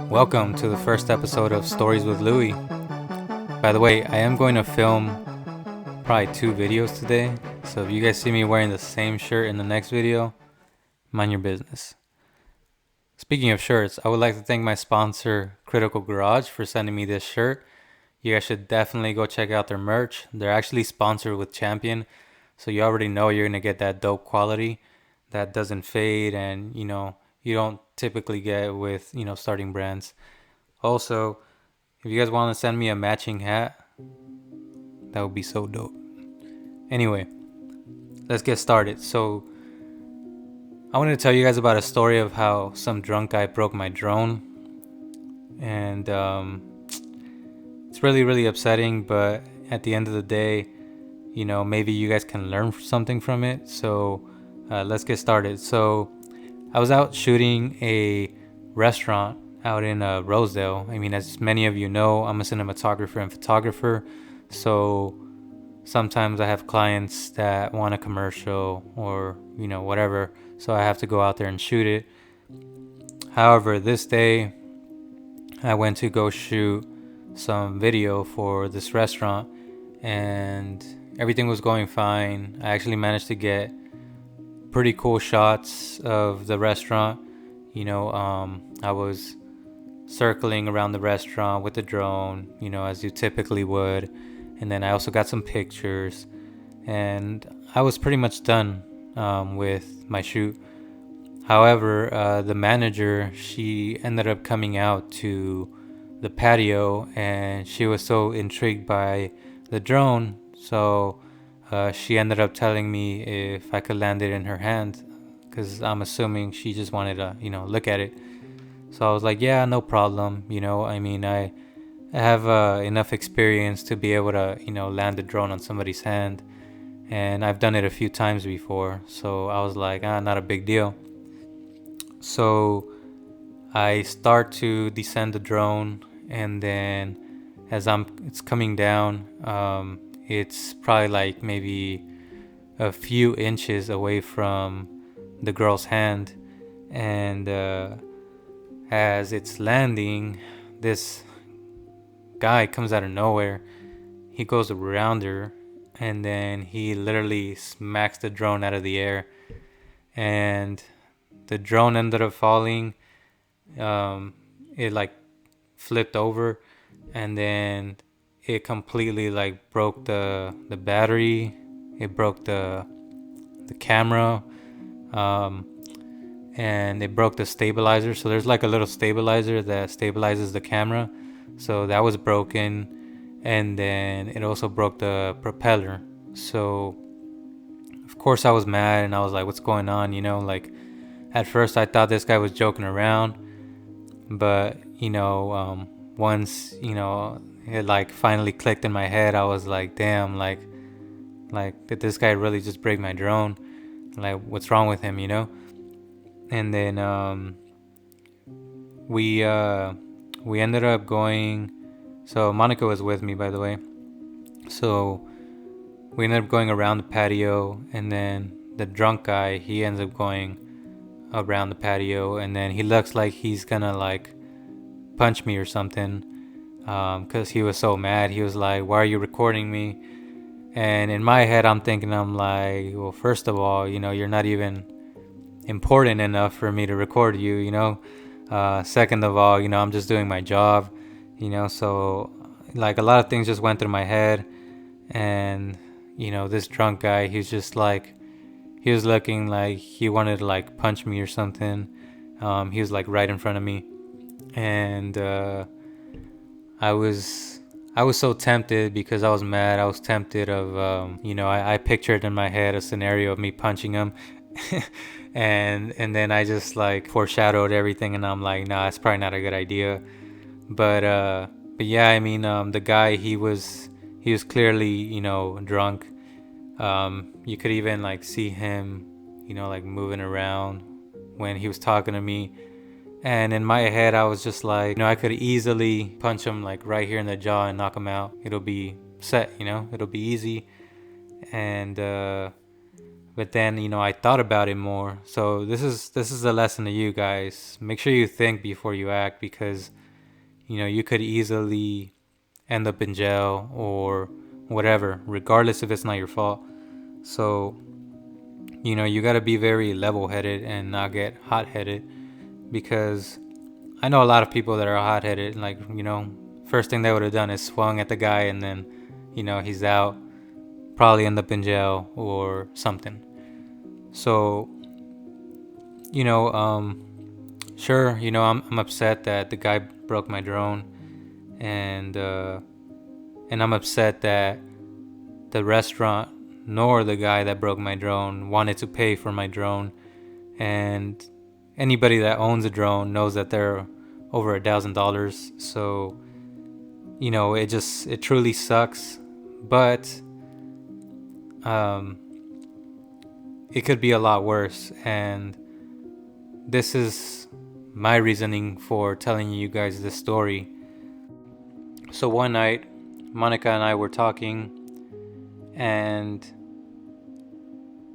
Welcome to the first episode of Stories with Luii. By the way, I am going to film probably 2 videos today, so if you guys see me wearing the same shirt in the next video, mind your business. Speaking of shirts, I would like to thank my sponsor, Critical Garage, for sending me this shirt. You guys should definitely go check out their merch. They're actually sponsored with Champion, so you already know you're going to get that dope quality that doesn't fade and, you don't typically get with, starting brands. Also, if you guys want to send me a matching hat, that would be so dope. Anyway, let's get started. So, I wanted to tell you guys about a story of how some drunk guy broke my drone. And it's really, really upsetting, but at the end of the day, maybe you guys can learn something from it. So, let's get started. So, I was out shooting a restaurant out in Rosedale. I mean, as many of you know, I'm a cinematographer and photographer. So sometimes I have clients that want a commercial or, whatever. So I have to go out there and shoot it. However, this day I went to go shoot some video for this restaurant and everything was going fine. I actually managed to get pretty cool shots of the restaurant. I was circling around the restaurant with the drone, as you typically would. And then I also got some pictures. And I was pretty much done with my shoot. However, the manager, she ended up coming out to the patio and she was so intrigued by the drone. So she ended up telling me if I could land it in her hand, because I'm assuming she just wanted to, look at it. So I was like, yeah, no problem. I have enough experience to be able to, land a drone on somebody's hand. And I've done it a few times before. So I was like, not a big deal. So I start to descend the drone. And then as it's coming down, it's probably like maybe a few inches away from the girl's hand. And as it's landing, this guy comes out of nowhere. He goes around her and then he literally smacks the drone out of the air. And the drone ended up falling. It like flipped over and then it completely like broke the battery. It broke the camera, and it broke the stabilizer. So there's like a little stabilizer that stabilizes the camera. So that was broken, and then it also broke the propeller. So of course I was mad and I was like, what's going on? Like at first I thought this guy was joking around, but once it like finally clicked in my head, I was like, damn, like did this guy really just break my drone? Like, what's wrong with him? And then we ended up going. So Monica was with me, by the way. So we ended up going around the patio, and then the drunk guy, he ends up going around the patio, and then he looks like he's gonna like punch me or something, because he was so mad. He was like, why are you recording me? And in my head I'm thinking, I'm like, well, first of all, you're not even important enough for me to record you, second of all, I'm just doing my job, so like a lot of things just went through my head. And this drunk guy, he's just like, he was looking like he wanted to like punch me or something. He was like right in front of me. And I was so tempted because I was mad. I was tempted of, I pictured in my head a scenario of me punching him. and then I just like foreshadowed everything, and I'm like, nah, it's probably not a good idea. But yeah, I mean, the guy, he was clearly, drunk. You could even like see him, like moving around when he was talking to me. And in my head, I was just like, I could easily punch him like right here in the jaw and knock him out. It'll be set, it'll be easy. And But then, I thought about it more. So this is a lesson to you guys. Make sure you think before you act, because you could easily end up in jail or whatever, regardless if it's not your fault. So, you got to be very level-headed and not get hot-headed, because I know a lot of people that are hot-headed. Like, first thing they would have done is swung at the guy, and then, he's out, probably end up in jail or something. So, sure, I'm upset that the guy broke my drone, and I'm upset that the restaurant nor the guy that broke my drone wanted to pay for my drone. And anybody that owns a drone knows that they're over $1,000. So, it truly sucks. But it could be a lot worse. And this is my reasoning for telling you guys this story. So one night, Monica and I were talking, and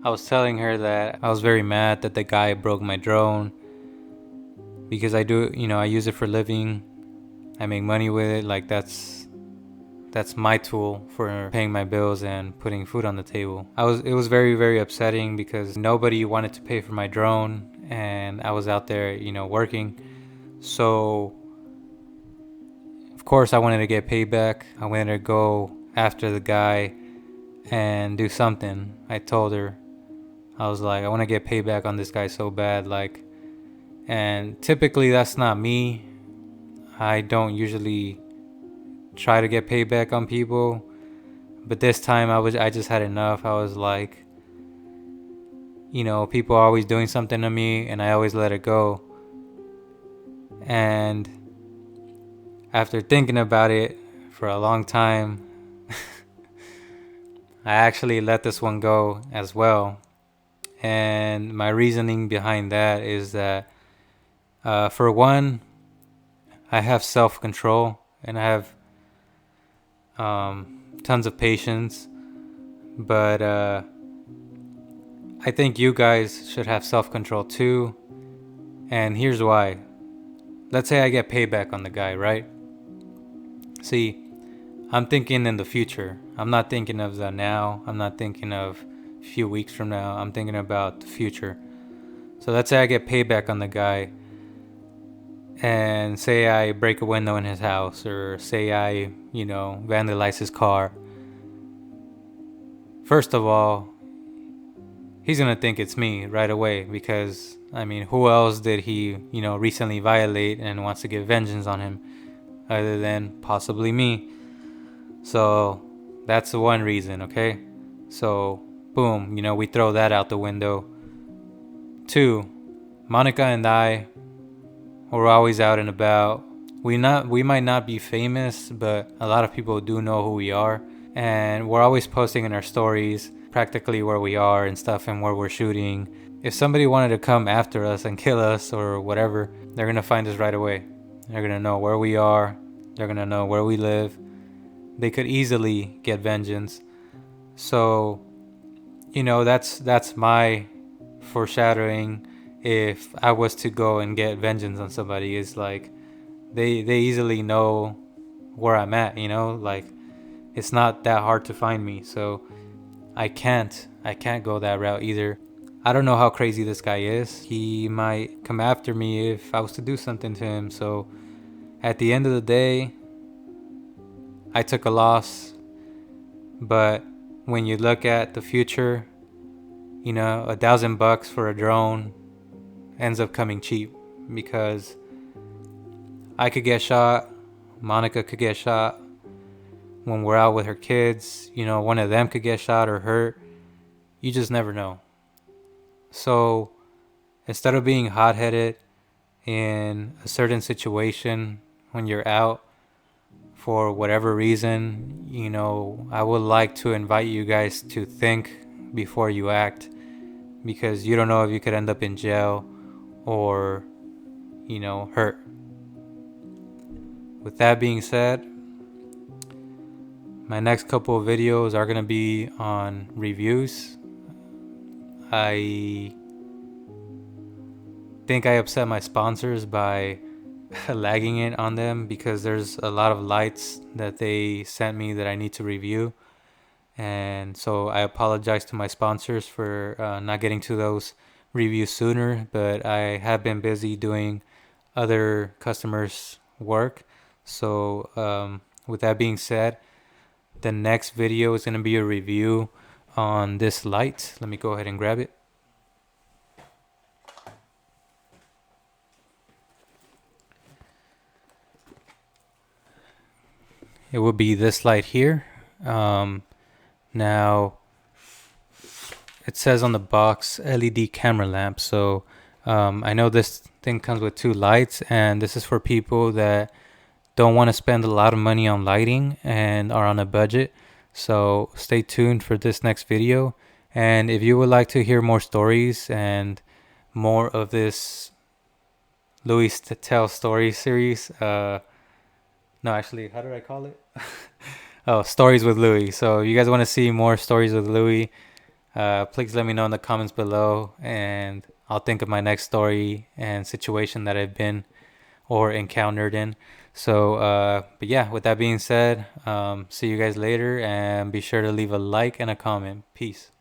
I was telling her that I was very mad that the guy broke my drone, because I use it for living. I make money with it. Like, that's my tool for paying my bills and putting food on the table. It was very, very upsetting, because nobody wanted to pay for my drone, and I was out there, working. So of course I wanted to get payback. I wanted to go after the guy and do something. I told her, I was like, I want to get payback on this guy so bad. Like, and typically that's not me. I don't usually try to get payback on people, but this time I just had enough. I was like, people are always doing something to me, and I always let it go. And after thinking about it for a long time, I actually let this one go as well. And my reasoning behind that is that, for one, I have self-control, and I have tons of patience. But I think you guys should have self-control too. And here's why. Let's say I get payback on the guy, right? See, I'm thinking in the future. I'm not thinking of the now. I'm not thinking of a few weeks from now. I'm thinking about the future. So let's say I get payback on the guy, and say I break a window in his house, or say I, vandalize his car. First of all, he's gonna think it's me right away, because who else did he, recently violate and wants to get vengeance on him other than possibly me? So that's the one reason, okay? So boom, we throw that out the window. Two, Monica and I, we're always out and about. We might not be famous, but a lot of people do know who we are, and we're always posting in our stories practically where we are and stuff, and where we're shooting. If somebody wanted to come after us and kill us or whatever, they're gonna find us right away. They're gonna know where we are. They're gonna know where we live. They could easily get vengeance. So, that's my foreshadowing. If I was to go and get vengeance on somebody, is like, they easily know where I'm at, like, it's not that hard to find me. So I can't go that route either. I don't know how crazy this guy is. He might come after me if I was to do something to him. So at the end of the day, I took a loss. But when you look at the future, $1,000 for a drone ends up coming cheap, because I could get shot, Monica could get shot when we're out with her kids. One of them could get shot or hurt. You just never know. So instead of being hot-headed in a certain situation when you're out for whatever reason, I would like to invite you guys to think before you act, because you don't know if you could end up in jail or, hurt. With that being said, my next couple of videos are going to be on reviews. I think I upset my sponsors by lagging it on them because there's a lot of lights that they sent me that I need to review. And so I apologize to my sponsors for not getting to those reviews sooner, but I have been busy doing other customers' work. So with that being said, the next video is going to be a review on this light. Let me go ahead and grab it. It will be this light here. Now, it says on the box LED camera lamp. So I know this thing comes with 2 lights, and this is for people that don't want to spend a lot of money on lighting and are on a budget. So stay tuned for this next video. And if you would like to hear more stories and more of this Luii Tell Story series, no, actually, how did I call it? Oh, Stories with Luii. So if you guys want to see more stories with Luii, please let me know in the comments below, and I'll think of my next story and situation that I've been or encountered in. So, but yeah, with that being said, see you guys later, and be sure to leave a like and a comment. Peace.